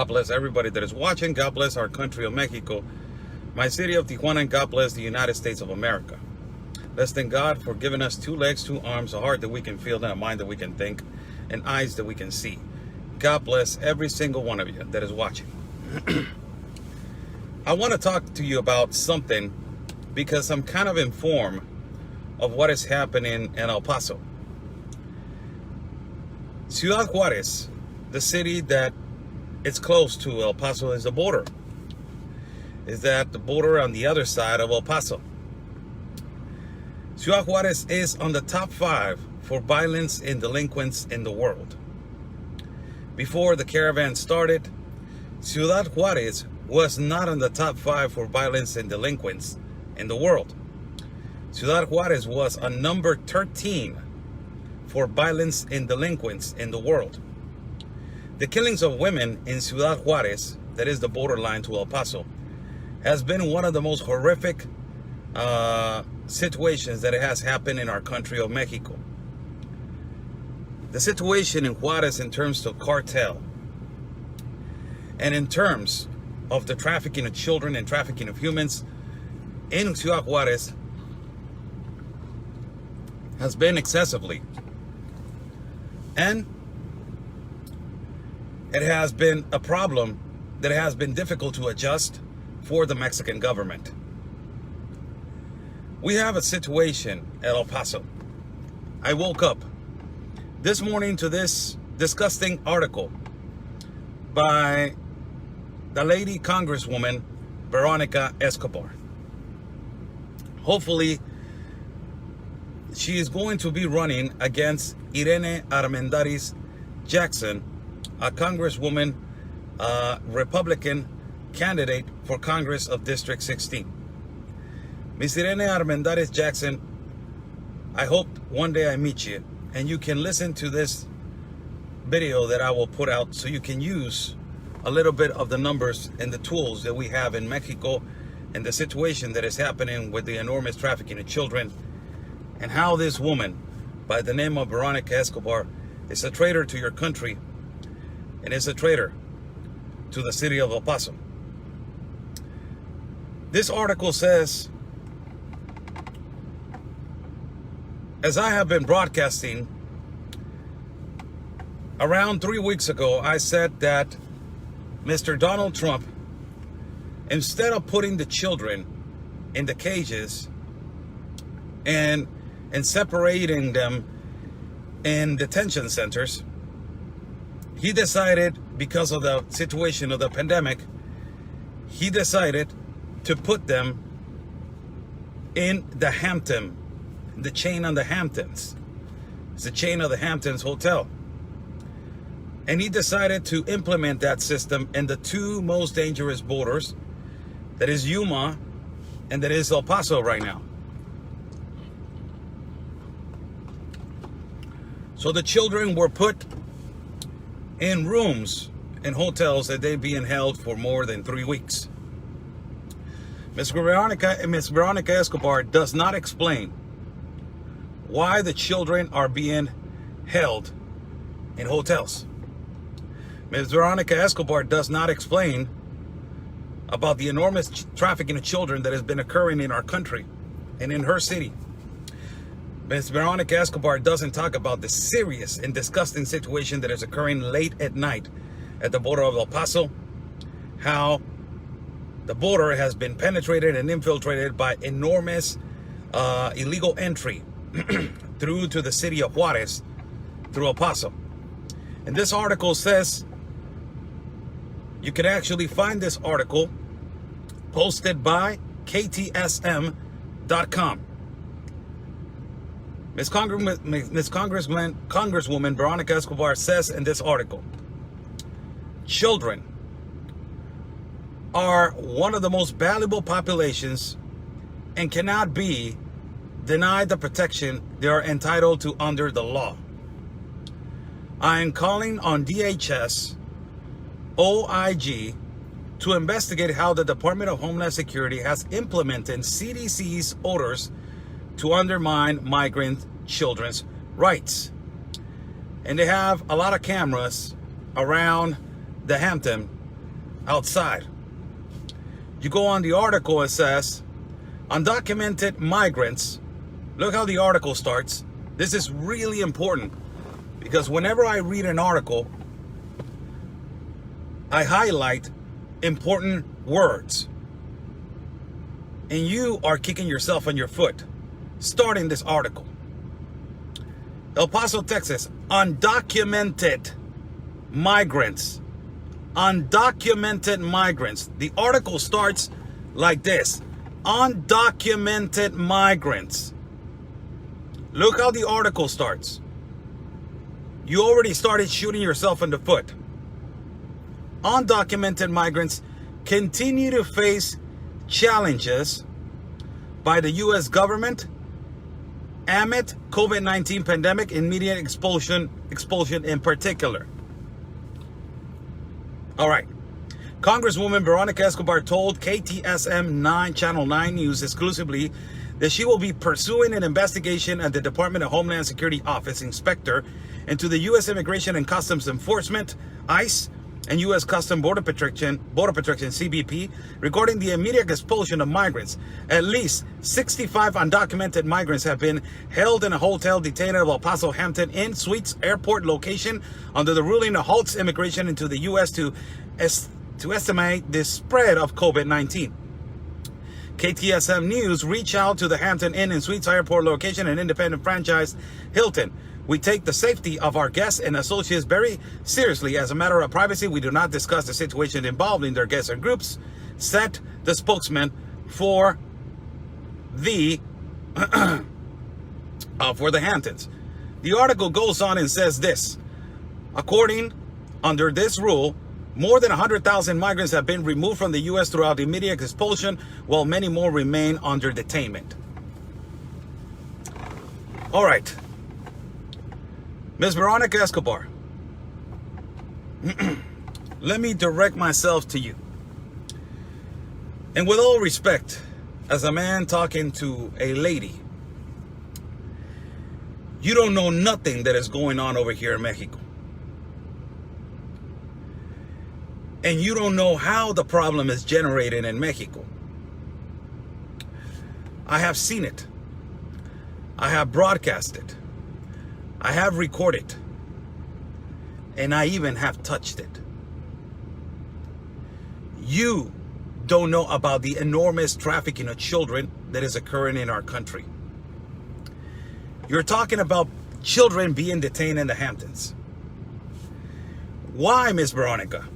God bless everybody that is watching. God bless our country of Mexico, my city of Tijuana, and God bless the United States of America. Let's thank God for giving us 2 legs, 2 arms, a heart that we can feel, and a mind that we can think, and eyes that we can see. God bless every single one of you that is watching. I want to talk to you about something because I'm kind of informed of what is happening in El Paso. Ciudad Juarez, the city that it's close to El Paso, is the border. Is that the border on the other side of El Paso? Ciudad Juarez is on the top 5 for violence and delinquents in the world. Before the caravan started, Ciudad Juarez was not on the top 5 for violence and delinquents in the world. Ciudad Juarez was on number 13 for violence and delinquents in the world. The killings of women in Ciudad Juarez, that is the borderline to El Paso, has been one of the most horrific situations that has happened in our country of Mexico. The situation in Juarez in terms of cartel and in terms of the trafficking of children and trafficking of humans in Ciudad Juarez has been excessively. And it has been a problem that has been difficult to adjust for the Mexican government. We have a situation at El Paso. I woke up this morning to this disgusting article by the lady congresswoman Veronica Escobar. Hopefully, she is going to be running against Irene Armendariz Jackson, a congresswoman, Republican candidate for Congress of District 16. Ms. Irene Armendariz Jackson, I hope one day I meet you and you can listen to this video that I will put out so you can use a little bit of the numbers and the tools that we have in Mexico and the situation that is happening with the enormous trafficking of children, and how this woman by the name of Veronica Escobar is a traitor to your country and is a traitor to the city of El Paso. This article says, as I have been broadcasting, around 3 weeks ago, I said that Mr. Donald Trump, instead of putting the children in the cages and separating them in detention centers, he decided, because of the situation of the pandemic, he decided to put them in the Hampton, the chain on the Hamptons. It's the chain of the Hamptons Hotel. And he decided to implement that system in the 2 most dangerous borders, that is Yuma and that is El Paso right now. So the children were put in rooms in hotels that they're being held for more than 3 weeks. Ms. Veronica Escobar does not explain why the children are being held in hotels. Ms. Veronica Escobar does not explain about the enormous trafficking of children that has been occurring in our country and in her city. Ms. Veronica Escobar doesn't talk about the serious and disgusting situation that is occurring late at night at the border of El Paso, how the border has been penetrated and infiltrated by enormous illegal entry through to the city of Juarez, through El Paso. And this article says, you can actually find this article posted by KTSM.com. Congresswoman Veronica Escobar says in this article, children are one of the most valuable populations and cannot be denied the protection they are entitled to under the law. I am calling on DHS, OIG, to investigate how the Department of Homeland Security has implemented CDC's orders to undermine migrant children's rights. And they have a lot of cameras around the Hampton outside. You go on the article, it says, undocumented migrants. Look how the article starts. This is really important because whenever I read an article, I highlight important words. And you are kicking yourself on your foot starting this article. El Paso, Texas, undocumented migrants. Undocumented migrants. The article starts like this. Undocumented migrants. Look how the article starts. You already started shooting yourself in the foot. Undocumented migrants continue to face challenges by the U.S. government amid COVID-19 pandemic and media expulsion in particular. All right. Congresswoman Veronica Escobar told KTSM 9 Channel 9 News exclusively that she will be pursuing an investigation at the Department of Homeland Security Office Inspector into the U.S. Immigration and Customs Enforcement, ICE, and U.S. Customs Border Protection CBP regarding the immediate expulsion of migrants. At least 65 undocumented migrants have been held in a hotel detained at El Paso Hampton Inn Suites airport location under the ruling that halts immigration into the U.S. to estimate the spread of COVID-19. KTSM News reached out to the Hampton Inn and Suites airport location and independent franchise Hilton. We take the safety of our guests and associates very seriously. As a matter of privacy, we do not discuss the situation involving their guests or groups, said the spokesman for the Hamptons. The article goes on and says this. Under this rule, more than 100,000 migrants have been removed from the U.S. throughout the immediate expulsion, while many more remain under detainment. All right. Ms. Veronica Escobar, let me direct myself to you. And with all respect, as a man talking to a lady, you don't know nothing that is going on over here in Mexico. And you don't know how the problem is generated in Mexico. I have seen it. I have broadcast it. I have recorded, and I even have touched it. You don't know about the enormous trafficking of children that is occurring in our country. You're talking about children being detained in the Hamptons. Why, Miss Veronica?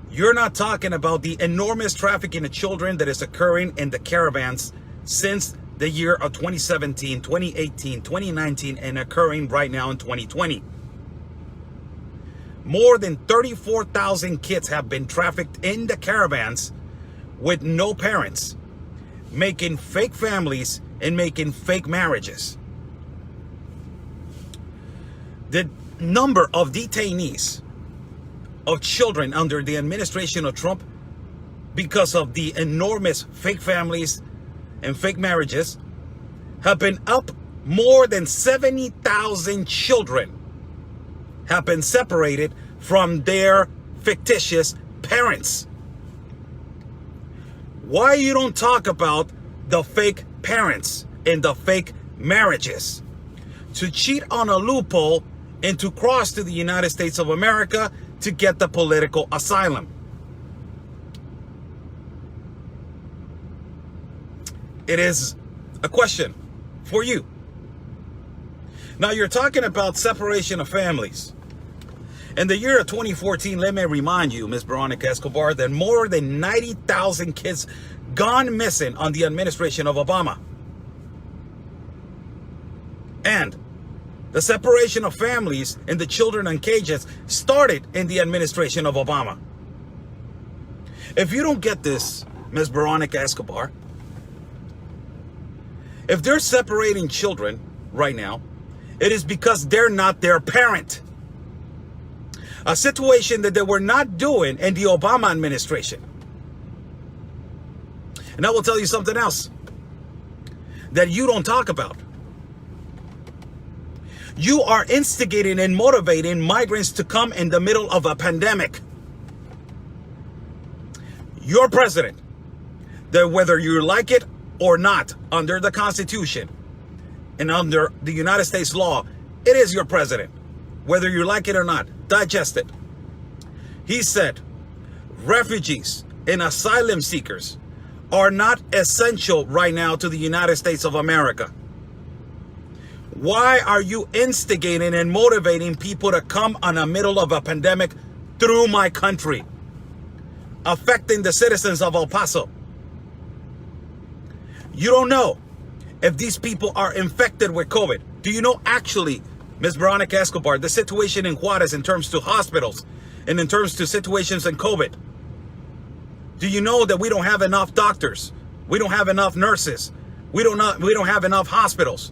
You're not talking about the enormous trafficking of children that is occurring in the caravans since the year of 2017, 2018, 2019, and occurring right now in 2020. More than 34,000 kids have been trafficked in the caravans with no parents, making fake families and making fake marriages. The number of detainees of children under the administration of Trump, because of the enormous fake families and fake marriages, have been up. More than 70,000 children have been separated from their fictitious parents. Why you don't talk about the fake parents and the fake marriages? To cheat on a loophole and to cross to the United States of America to get the political asylum. It is a question for you. Now, you're talking about separation of families. In the year of 2014, let me remind you, Ms. Veronica Escobar, that more than 90,000 kids gone missing on the administration of Obama. And the separation of families and the children in cages started in the administration of Obama. If you don't get this, Ms. Veronica Escobar, if they're separating children right now, it is because they're not their parent. A situation that they were not doing in the Obama administration. And I will tell you something else that you don't talk about. You are instigating and motivating migrants to come in the middle of a pandemic. your president, that whether you like it or not, under the Constitution and under the United States law, it is your president, whether you like it or not. Digest it. He said, refugees and asylum seekers are not essential right now to the United States of America. Why are you instigating and motivating people to come on the middle of a pandemic through my country, affecting the citizens of El Paso? You don't know if these people are infected with COVID. Do you know actually, Ms. Veronica Escobar, the situation in Juarez in terms to hospitals and in terms to situations in COVID? Do you know that we don't have enough doctors? We don't have enough nurses. We don't have enough hospitals.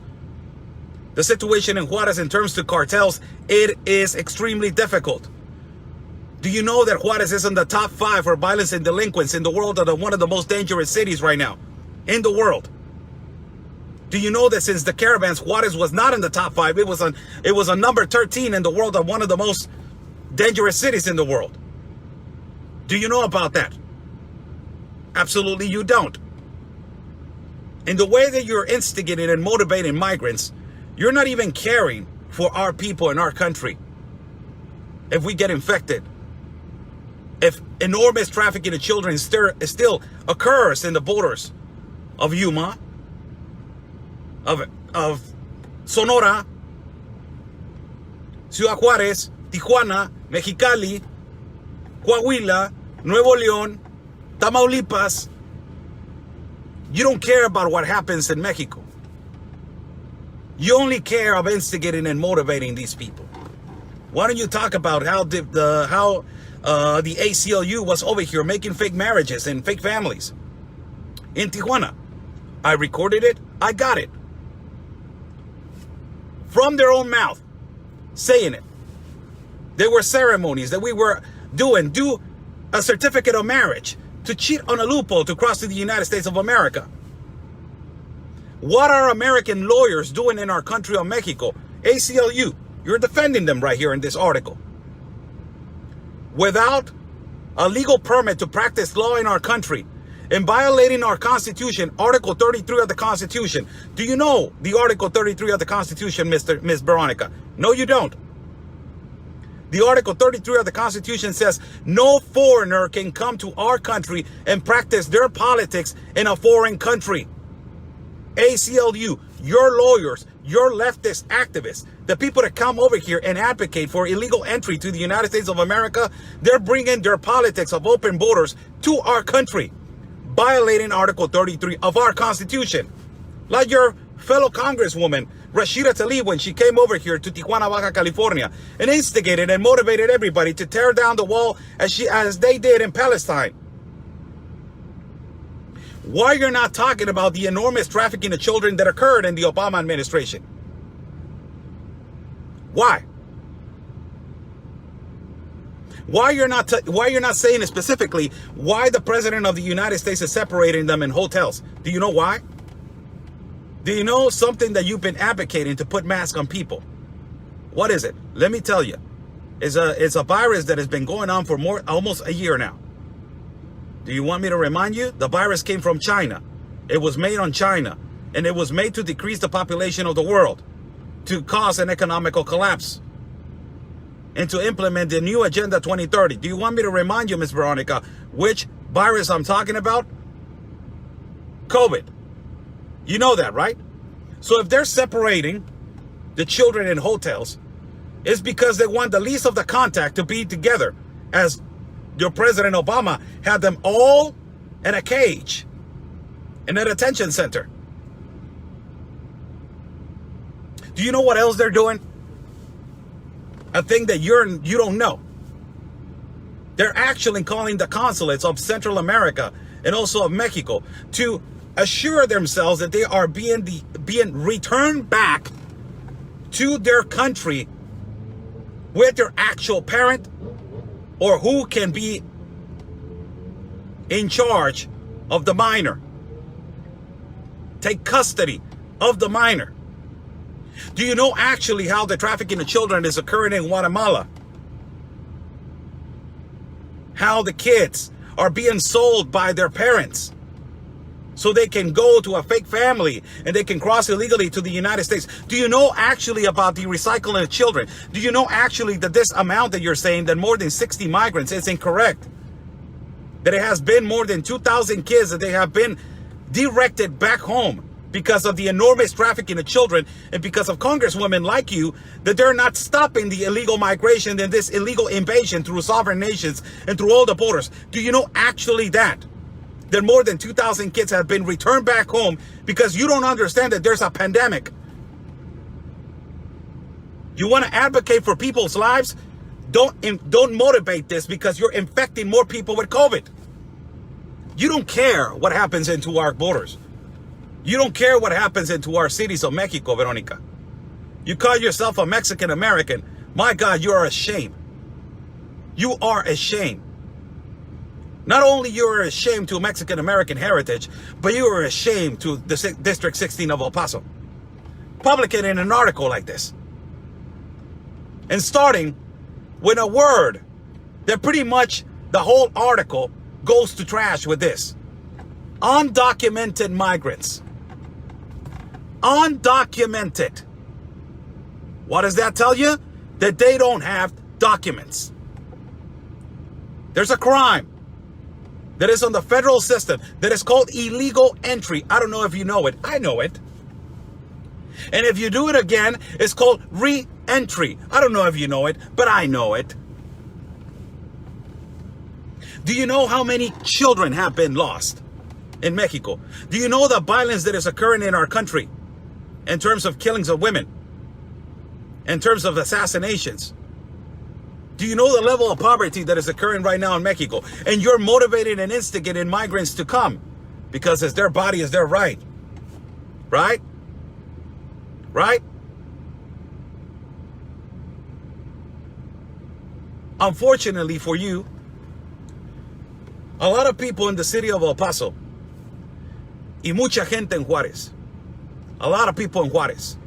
The situation in Juarez in terms to cartels, it is extremely difficult. Do you know that Juarez is in the top 5 for violence and delinquents in the world, of one of the most dangerous cities right now in the world? Do you know that since the caravans, Juarez was not in the top 5, it was a number 13 in the world of one of the most dangerous cities in the world? Do you know about that? Absolutely you don't. In the way that you're instigating and motivating migrants, you're not even caring for our people in our country. If we get infected, if enormous trafficking of children still occurs in the borders of Yuma, of Sonora, Ciudad Juarez, Tijuana, Mexicali, Coahuila, Nuevo León, Tamaulipas, you don't care about what happens in Mexico. You only care of instigating and motivating these people. Why don't you talk about how the ACLU was over here making fake marriages and fake families in Tijuana? I recorded it. I got it. From their own mouth, saying it. There were ceremonies that we were do a certificate of marriage to cheat on a loophole to cross to the United States of America. What are American lawyers doing in our country of Mexico? ACLU, you're defending them right here in this article. Without a legal permit to practice law in our country and violating our Constitution, Article 33 of the Constitution. Do you know the Article 33 of the Constitution, Miss Veronica? No, you don't. The Article 33 of the Constitution says no foreigner can come to our country and practice their politics in a foreign country. ACLU, your lawyers, your leftist activists, the people that come over here and advocate for illegal entry to the United States of America, they're bringing their politics of open borders to our country, violating Article 33 of our Constitution. Like your fellow congresswoman, Rashida Tlaib, when she came over here to Tijuana, Baja California, and instigated and motivated everybody to tear down the wall as they did in Palestine. Why you're not talking about the enormous trafficking of children that occurred in the Obama administration? Why? Why you're not saying specifically why the president of the United States is separating them in hotels? Do you know why? Do you know something that you've been advocating to put masks on people? What is it? Let me tell you. It's a virus that has been going on for almost a year now. Do you want me to remind you? The virus came from China. It was made on China. And it was made to decrease the population of the world, to cause an economical collapse, and to implement the new Agenda 2030. Do you want me to remind you, Ms. Veronica, which virus I'm talking about? COVID. You know that, right? So if they're separating the children in hotels, it's because they want the least of the contact to be together, as your President Obama had them all in a cage in a detention center. Do you know what else they're doing? A thing that you don't know. They're actually calling the consulates of Central America and also of Mexico to assure themselves that they are being returned back to their country with their actual parent, or who can be in charge of the minor. Take custody of the minor. Do you know actually how the trafficking of children is occurring in Guatemala? How the kids are being sold by their parents so they can go to a fake family and they can cross illegally to the United States. Do you know actually about the recycling of children? Do you know actually that this amount that you're saying, that more than 60 migrants, is incorrect? That it has been more than 2,000 kids that they have been directed back home because of the enormous trafficking of children, and because of congresswomen like you, that they're not stopping the illegal migration and this illegal invasion through sovereign nations and through all the borders. Do you know actually that more than 2,000 kids have been returned back home because you don't understand that there's a pandemic? You want to advocate for people's lives? Don't motivate this because you're infecting more people with COVID. You don't care what happens into our borders. You don't care what happens into our cities of Mexico, Veronica. You call yourself a Mexican American. My God, you are a shame. You are a shame. Not only you are a shame to Mexican American heritage, but you are a shame to the District 16 of El Paso. Publishing an article like this. And starting with a word that pretty much the whole article goes to trash with this. Undocumented migrants. Undocumented. What does that tell you? That they don't have documents. There's a crime that is on the federal system that is called illegal entry. I don't know if you know it. I know it. And if you do it again, it's called re-entry. I don't know if you know it, but I know it. Do you know how many children have been lost in Mexico? Do you know the violence that is occurring in our country in terms of killings of women, in terms of assassinations? Do you know the level of poverty that is occurring right now in Mexico? And you're motivating and instigating migrants to come because it's their body, it's their right. Right? Right? Unfortunately for you, a lot of people in the city of El Paso y mucha gente en Juarez, a lot of people in Juarez,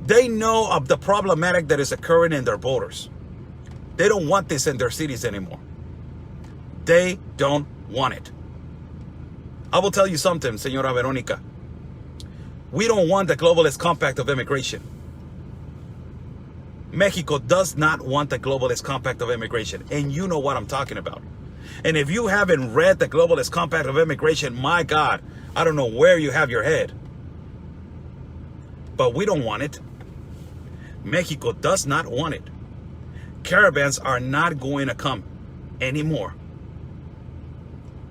they know of the problematic that is occurring in their borders. They don't want this in their cities anymore. They don't want it. I will tell you something, Señora Veronica. We don't want the globalist compact of immigration. Mexico does not want the globalist compact of immigration. And you know what I'm talking about. And if you haven't read the globalist compact of immigration, my God, I don't know where you have your head. But we don't want it. Mexico does not want it. Caravans are not going to come anymore.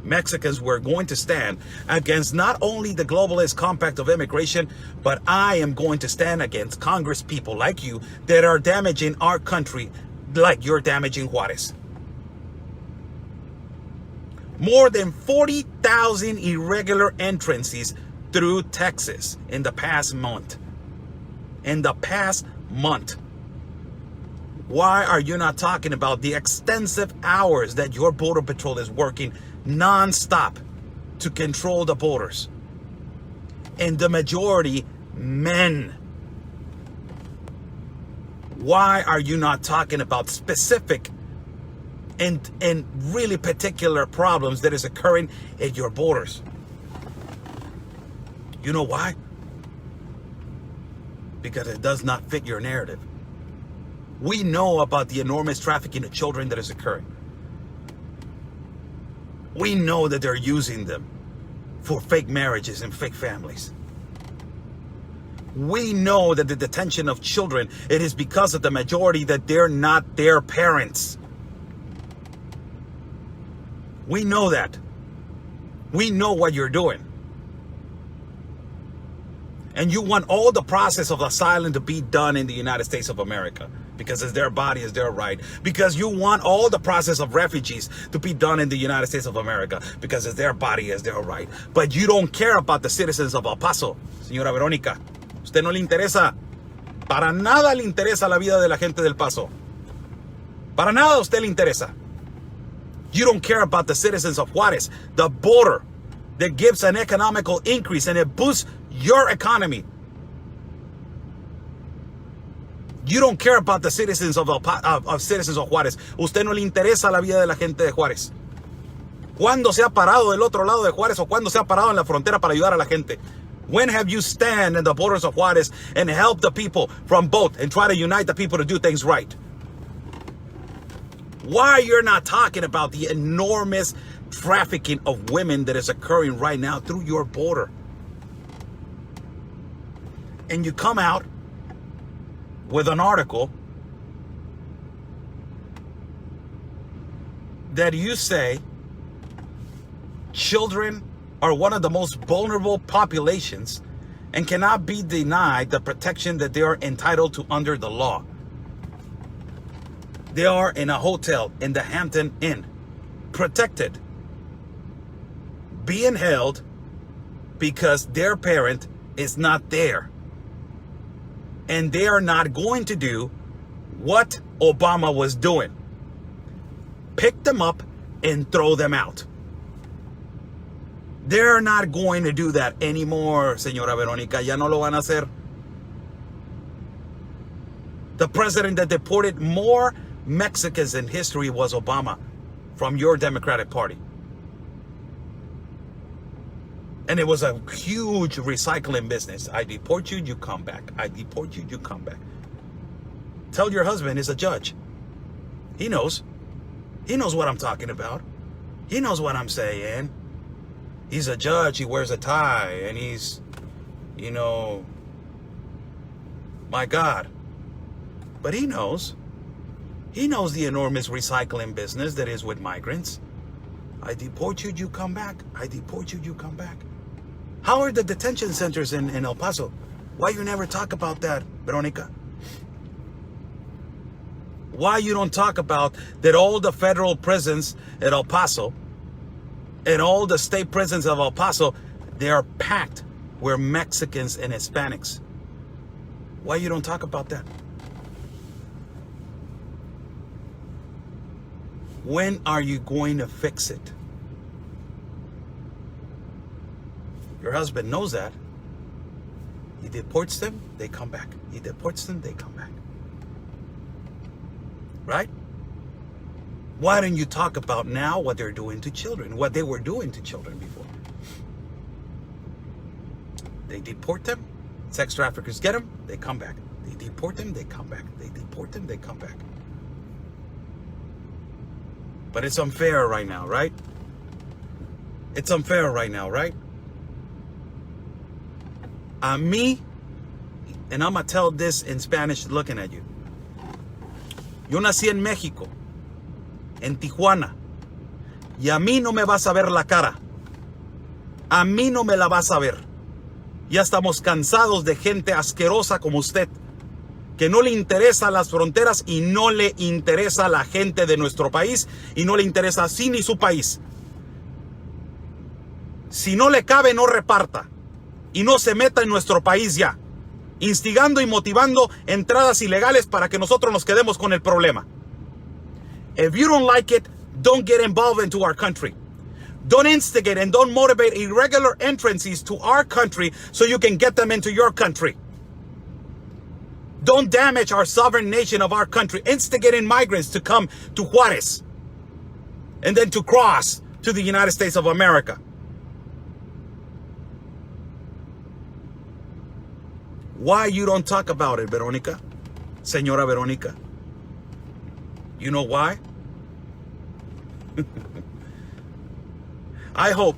Mexicans were going to stand against not only the globalist compact of immigration, but I am going to stand against Congress people like you that are damaging our country like you're damaging Juarez. More than 40,000 irregular entrances through Texas in the past month. In the past month. Why are you not talking about the extensive hours that your Border Patrol is working non-stop to control the borders? And the majority, men. Why are you not talking about specific and really particular problems that is occurring at your borders? You know why? Because it does not fit your narrative. We know about the enormous trafficking of children that is occurring. We know that they're using them for fake marriages and fake families. We know that the detention of children, it is because of the majority that they're not their parents. We know that. We know what you're doing. And you want all the process of asylum to be done in the United States of America because it's their body, it's their right. Because you want all the process of refugees to be done in the United States of America because it's their body, it's their right. But you don't care about the citizens of El Paso, señora Verónica. Usted no le interesa. Para nada le interesa la vida de la gente del Paso. Para nada usted le interesa. You don't care about the citizens of Juarez, the border that gives an economical increase and it boosts your economy. You don't care about the citizens of citizens of Juarez. Usted no le interesa la vida de la gente de Juárez. ¿Cuándo se ha parado del otro lado de Juárez o cuándo se ha parado en la frontera para ayudar a la gente? When have you stand in the borders of Juarez and help the people from both and try to unite the people to do things right? Why you're not talking about the enormous trafficking of women that is occurring right now through your border? And you come out with an article that you say children are one of the most vulnerable populations and cannot be denied the protection that they are entitled to under the law. They are in a hotel in the Hampton Inn, protected, being held because their parent is not there. And they are not going to do what Obama was doing. Pick them up and throw them out. They're not going to do that anymore, Señora Verónica. Ya no lo van a hacer. The president that deported more Mexicans in history was Obama from your Democratic Party. And it was a huge recycling business. I deport you, you come back. I deport you, you come back. Tell your husband he's a judge. He knows. He knows what I'm talking about. He knows what I'm saying. He's a judge. He wears a tie. And he's, you know, my God. But he knows. He knows the enormous recycling business that is with migrants. I deport you, you come back. I deport you, you come back. How are the detention centers in El Paso? Why you never talk about that, Veronica? Why you don't talk about that all the federal prisons at El Paso and all the state prisons of El Paso, they are packed with Mexicans and Hispanics? Why you don't talk about that? When are you going to fix it? Your husband knows that. He deports them, they come back. He deports them, they come back. Right? Why don't you talk about now what they're doing to children, what they were doing to children before? They deport them, sex traffickers get them, they come back. They deport them, they come back. They deport them, they come back. But it's unfair right now, right? It's unfair right now, right? Me, and I'm going to tell this in Spanish looking at you. Yo nací en México, en Tijuana, y a mí no me vas a ver la cara. A mí no me la vas a ver. Ya estamos cansados de gente asquerosa como usted, que no le interesan las fronteras y no le interesa la gente de nuestro país y no le interesa así ni su país. Si no le cabe, no reparta y no se meta en nuestro país ya, instigando y motivando entradas ilegales para que nosotros nos quedemos con el problema. If you don't like it, don't get involved into our country. Don't instigate and don't motivate irregular entrances to our country so you can get them into your country. Don't damage our sovereign nation of our country, instigating migrants to come to Juarez and then to cross to the United States of America. Why you don't talk about it, Verónica? Señora Verónica. You know why? I hope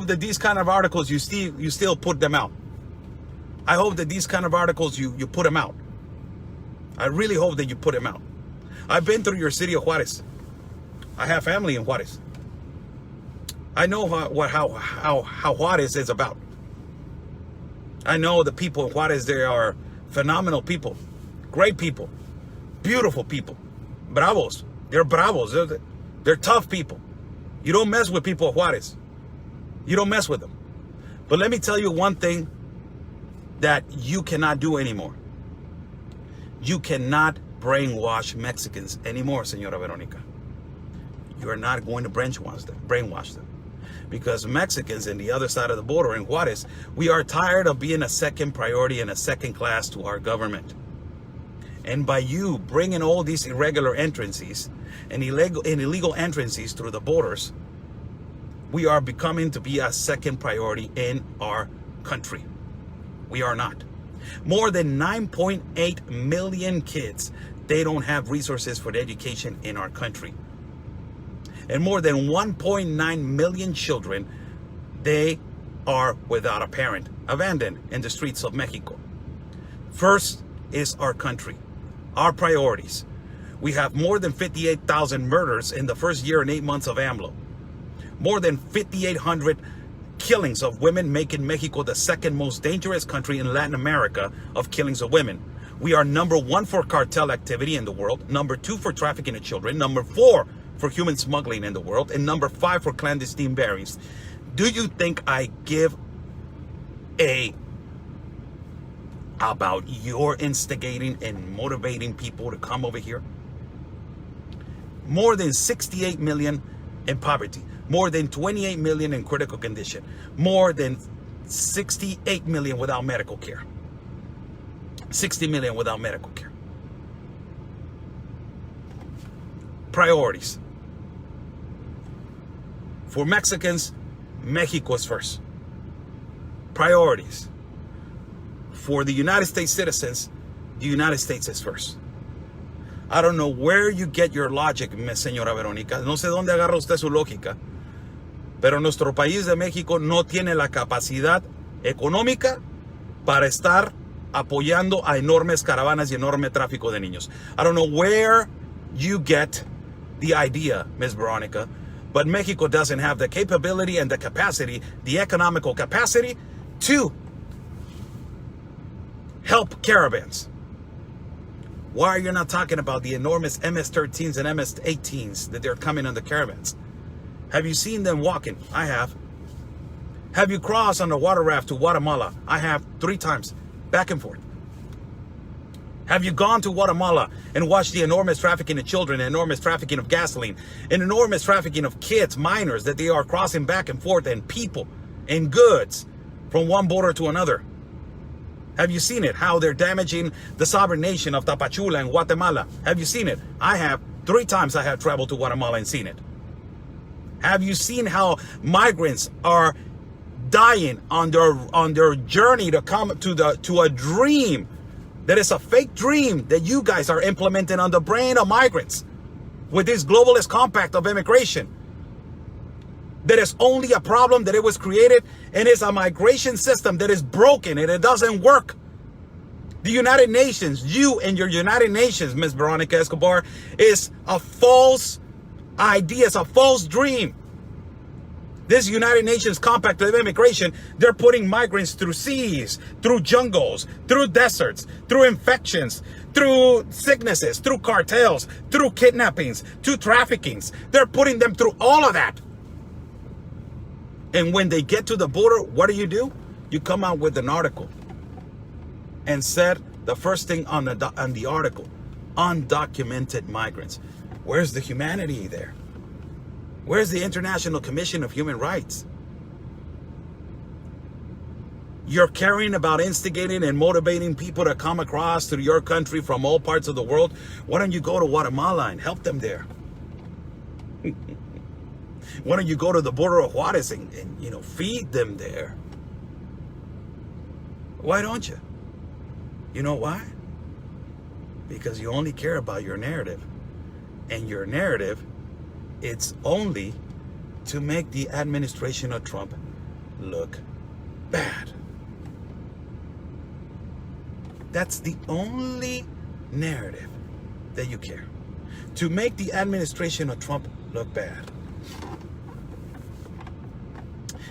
that these kind of articles, you still put them out. I hope that these kind of articles, you put them out. I really hope that you put them out. I've been through your city of Juarez. I have family in Juarez. I know how Juarez is about. I know the people in Juarez, they are phenomenal people, great people, beautiful people, bravos. They're bravos. They're tough people. You don't mess with people of Juarez. You don't mess with them. But let me tell you one thing that you cannot do anymore. You cannot brainwash Mexicans anymore, Señora Verónica. You are not going to brainwash them. Because Mexicans in the other side of the border in Juarez, we are tired of being a second priority and a second class to our government. And by you bringing all these irregular entrances and illegal entrances through the borders, we are becoming to be a second priority in our country. We are not. More than 9.8 million kids, they don't have resources for education in our country. And more than 1.9 million children, they are without a parent, abandoned in the streets of Mexico. First is our country, our priorities. We have more than 58,000 murders in the first year and 8 months of AMLO. More than 5,800 killings of women, making Mexico the second most dangerous country in Latin America of killings of women. We are number 1 for cartel activity in the world, number 2 for trafficking of children, number 4 for human smuggling in the world, and number 5 for clandestine bearings. Do you think I give a about your instigating and motivating people to come over here? More than 68 million in poverty, more than 28 million in critical condition, more than 68 million without medical care, 60 million without medical care. Priorities. For Mexicans, Mexico is first. Priorities. For the United States citizens, the United States is first. I don't know where you get your logic, señora Verónica. No sé dónde agarra usted su lógica. Pero nuestro país de México no tiene la capacidad económica para estar apoyando a enormes caravanas y enorme tráfico de niños. I don't know where you get the idea, Ms. Veronica, but Mexico doesn't have the capability and the capacity, the economical capacity to help caravans. Why are you not talking about the enormous MS-13s and MS-18s that they're coming on the caravans? Have you seen them walking? I have. Have you crossed on a water raft to Guatemala? I have 3 times, back and forth. Have you gone to Guatemala and watched the enormous trafficking of children, enormous trafficking of gasoline, and enormous trafficking of kids, minors, that they are crossing back and forth, and people and goods from one border to another? Have you seen it? How they're damaging the sovereign nation of Tapachula and Guatemala? Have you seen it? I have. 3 times I have traveled to Guatemala and seen it. Have you seen how migrants are dying on their journey to come to a dream that is a fake dream that you guys are implementing on the brain of migrants with this globalist compact of immigration? That is only a problem that it was created, and it's a migration system that is broken and it doesn't work. The United Nations, you and your United Nations, Ms. Veronica Escobar, is a false idea, it's a false dream. This United Nations compact of immigration, they're putting migrants through seas, through jungles, through deserts, through infections, through sicknesses, through cartels, through kidnappings, through traffickings. They're putting them through all of that. And when they get to the border, what do? You come out with an article and said the first thing on the article, undocumented migrants. Where's the humanity there? Where's the International Commission of Human Rights? You're caring about instigating and motivating people to come across to your country from all parts of the world. Why don't you go to Guatemala and help them there? Why don't you go to the border of Juarez and feed them there? Why don't you? You know why? Because you only care about your narrative. And your narrative, it's only to make the administration of Trump look bad. That's the only narrative that you care. To make the administration of Trump look bad.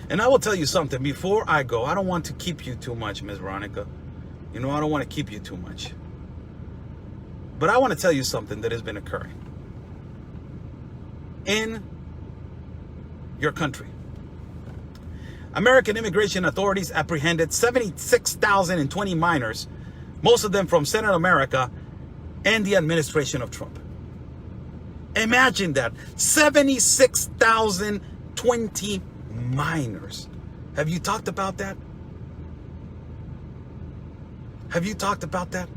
And I will tell you something before I go. I don't want to keep you too much, Ms. Veronica. I don't want to keep you too much. But I want to tell you something that has been occurring in your country. American immigration authorities apprehended 76,020 minors, most of them from Central America and the administration of Trump. Imagine that, 76,020 minors. Have you talked about that? Have you talked about that?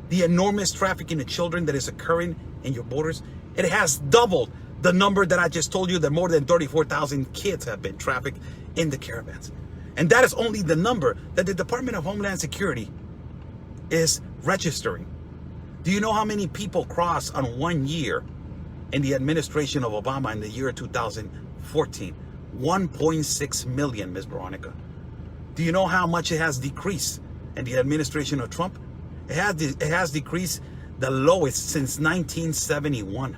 The enormous trafficking of children that is occurring in your borders. It has doubled the number that I just told you, that more than 34,000 kids have been trafficked in the caravans. And that is only the number that the Department of Homeland Security is registering. Do you know how many people crossed on 1 year in the administration of Obama in the year 2014? 1.6 million, Ms. Veronica. Do you know how much it has decreased in the administration of Trump? It has decreased the lowest since 1971.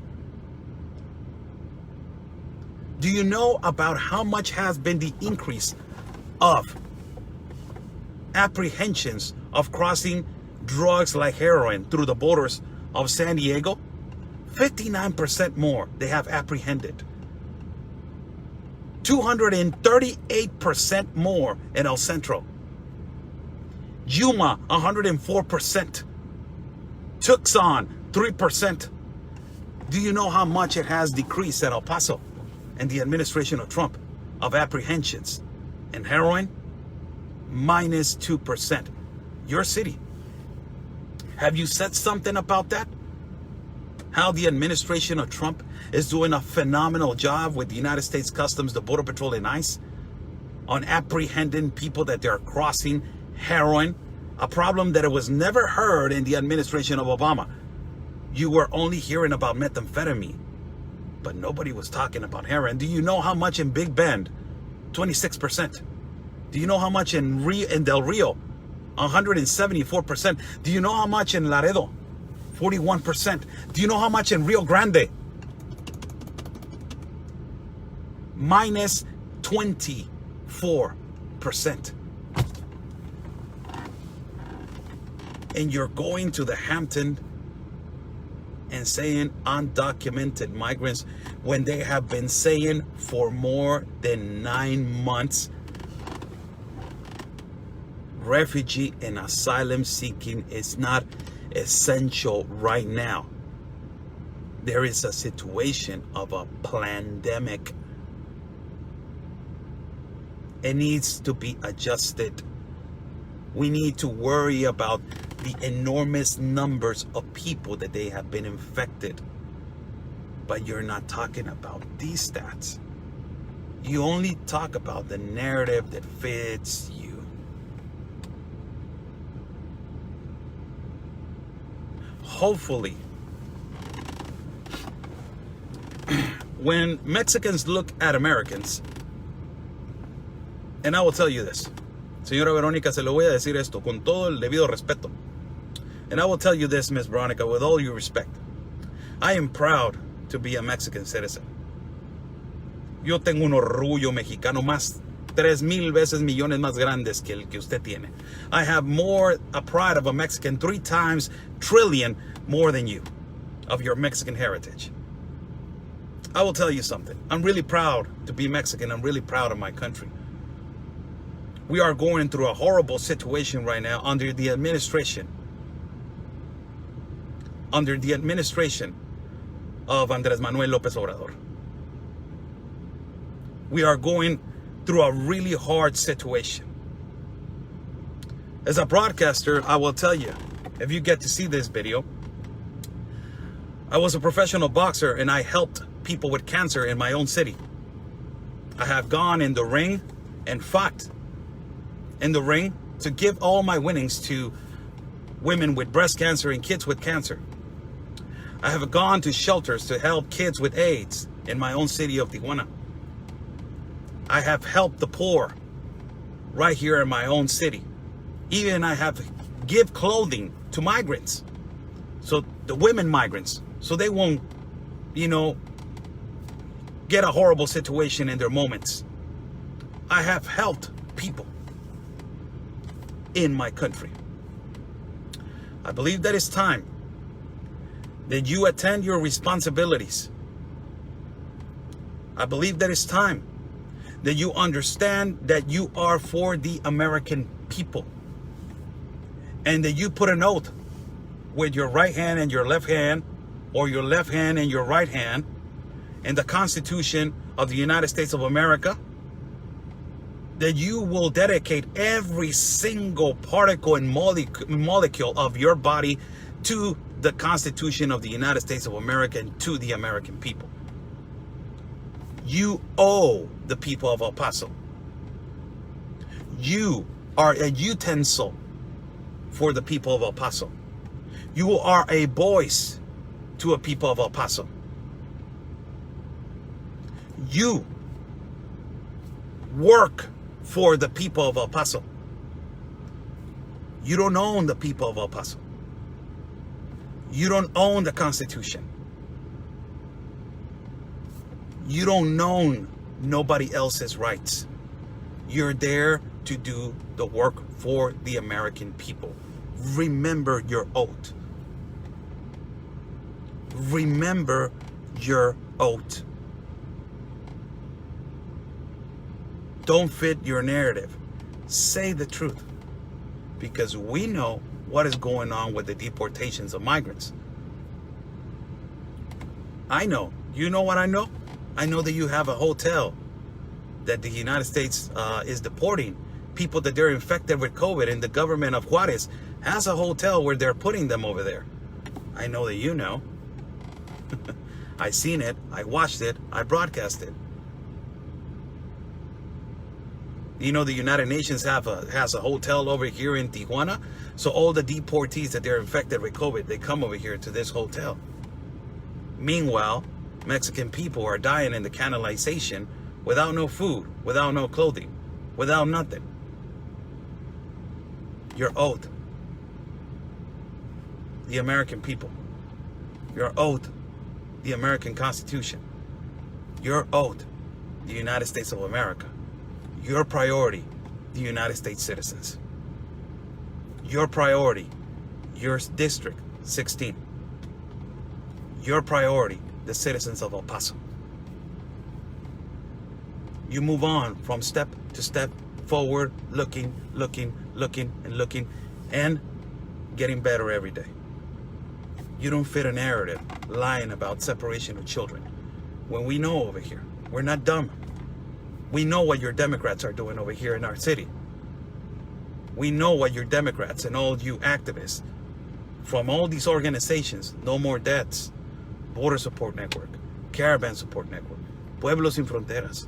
Do you know about how much has been the increase of apprehensions of crossing drugs like heroin through the borders of San Diego? 59% more they have apprehended. 238% more in El Centro. Yuma, 104%. Tucson, 3%. Do you know how much it has decreased at El Paso in the administration of Trump of apprehensions in heroin? Minus 2%. Your city. Have you said something about that? How the administration of Trump is doing a phenomenal job with the United States Customs, the Border Patrol, and ICE on apprehending people that they're crossing heroin, a problem that it was never heard in the administration of Obama. You were only hearing about methamphetamine, but nobody was talking about heroin. Do you know how much in Big Bend? 26%. Do you know how much in Del Rio? 174%. Do you know how much in Laredo? 41%. Do you know how much in Rio Grande? Minus 24%. And you're going to the Hampton and saying undocumented migrants when they have been saying for more than 9 months refugee and asylum seeking is not essential right now. There is a situation of a pandemic. It needs to be adjusted. We need to worry about the enormous numbers of people that they have been infected. But you're not talking about these stats. You only talk about the narrative that fits you. Hopefully, when Mexicans look at Americans, and I will tell you this, Señora Verónica, se lo voy a decir esto con todo el debido respeto. And I will tell you this, Miss Veronica, with all due respect. I am proud to be a Mexican citizen. Yo tengo un orgullo mexicano más 3,000 veces millones más grandes que el que usted tiene. I have more a pride of a Mexican 3 times trillion more than you of your Mexican heritage. I will tell you something. I'm really proud to be Mexican. I'm really proud of my country. We are going through a horrible situation right now under the administration of Andrés Manuel López Obrador. We are going through a really hard situation. As a broadcaster, I will tell you, if you get to see this video, I was a professional boxer and I helped people with cancer in my own city. I have gone in the ring and fought in the ring to give all my winnings to women with breast cancer and kids with cancer. I have gone to shelters to help kids with AIDS in my own city of Tijuana. I have helped the poor right here in my own city. Even I have give clothing to migrants. So the women migrants, so they won't, get a horrible situation in their moments. I have helped people in my country. I believe that it's time that you attend your responsibilities. I believe that it's time that you understand that you are for the American people and that you put an oath with your right hand and your left hand, or your left hand and your right hand, in the Constitution of the United States of America, that you will dedicate every single particle and molecule of your body to the Constitution of the United States of America and to the American people. You owe the people of El Paso. You are a utensil for the people of El Paso. You are a voice to a people of El Paso. You work for the people of El Paso. You don't own the people of El Paso. You don't own the Constitution. You don't own nobody else's rights. You're there to do the work for the American people. Remember your oath. Remember your oath. Don't fit your narrative. Say the truth. Because we know what is going on with the deportations of migrants. I know. You know what I know? I know that you have a hotel that the United States is deporting people that they're infected with COVID, and the government of Juarez has a hotel where they're putting them over there. I know that you know. I seen it. I watched it. I broadcast it. You know, the United Nations has a hotel over here in Tijuana. So all the deportees that they're infected with COVID, they come over here to this hotel. Meanwhile, Mexican people are dying in the canalization without no food, without no clothing, without nothing. You're owed the American people. You're owed the American Constitution. You're owed the United States of America. Your priority, the United States citizens. Your priority, your District 16. Your priority, the citizens of El Paso. You move on from step to step forward, looking, and getting better every day. You don't fit a narrative lying about separation of children. When we know over here, we're not dumb. We know what your Democrats are doing over here in our city. We know what your Democrats and all you activists from all these organizations, No More Deaths, Border Support Network, Caravan Support Network, Pueblos Sin Fronteras,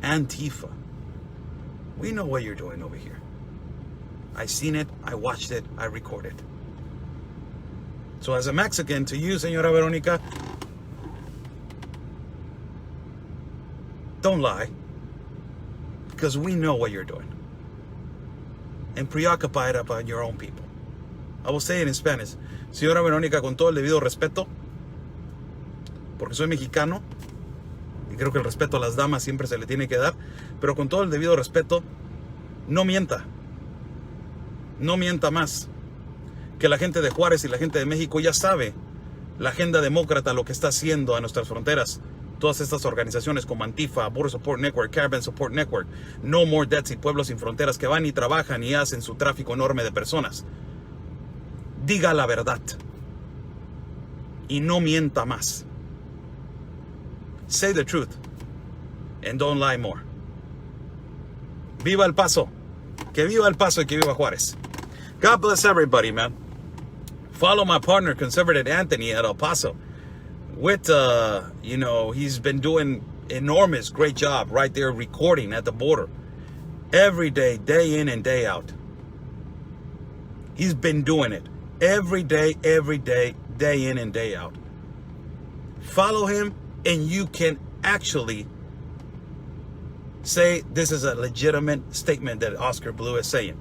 Antifa. We know what you're doing over here. I seen it, I watched it, I recorded. So as a Mexican, to you, Señora Veronica, don't lie, because we know what you're doing. And preoccupied about your own people. I will say it in Spanish. Señora Verónica, con todo el debido respeto, porque soy mexicano, y creo que el respeto a las damas siempre se le tiene que dar, pero con todo el debido respeto, no mienta. No mienta más. Que la gente de Juárez y la gente de México ya sabe la agenda demócrata, lo que está haciendo a nuestras fronteras. Todas estas organizaciones como Antifa, Border Support Network, Caravan Support Network, No More Deaths y Pueblos Sin Fronteras, que van y trabajan y hacen su tráfico enorme de personas. Diga la verdad. Y no mienta más. Say the truth. And don't lie more. Viva El Paso. Que viva El Paso y que viva Juárez. God bless everybody, man. Follow my partner, Conservative Anthony at El Paso. With, he's been doing enormous, great job right there recording at the border. Every day, day in and day out. He's been doing it. Every day, day in and day out. Follow him and you can actually say this is a legitimate statement that Oscar Blue is saying.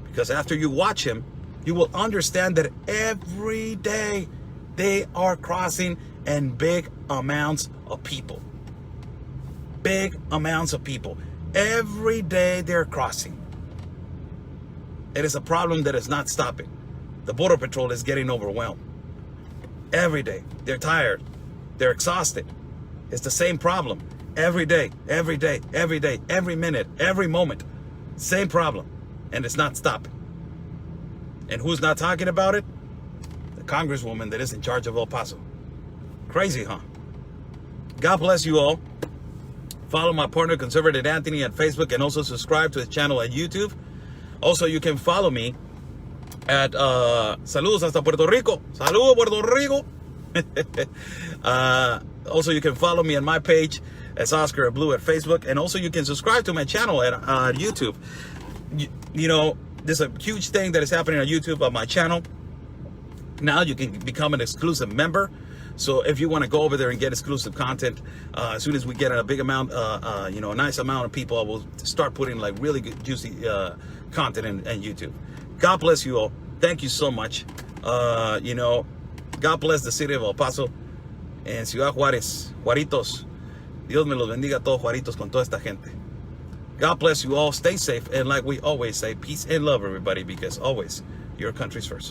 Because after you watch him, you will understand that every day they are crossing and big amounts of people. Big amounts of people. Every day they're crossing. It is a problem that is not stopping. The Border Patrol is getting overwhelmed. Every day. They're tired. They're exhausted. It's the same problem. Every day, every minute, every moment. Same problem. And it's not stopping. And who's not talking about it? The congresswoman that is in charge of El Paso. Crazy, huh? God bless you all. Follow my partner, Conservative Anthony, at Facebook, and also subscribe to his channel at YouTube. Also, you can follow me at Saludos hasta Puerto Rico. Saludos, Puerto Rico. Also, you can follow me on my page as Oscar Blue at Facebook. And also, you can subscribe to my channel at YouTube. You know, there's a huge thing that is happening on YouTube on my channel. Now you can become an exclusive member. So if you want to go over there and get exclusive content, as soon as we get a big amount, you know, a nice amount of people, I will start putting like really good, juicy content in YouTube. God bless you all. Thank you so much. You know, God bless the city of El Paso and Ciudad Juarez. Juaritos. Dios me los bendiga a todos Juaritos con toda esta gente. God bless you all. Stay safe. And like we always say, peace and love, everybody, because always your country's first.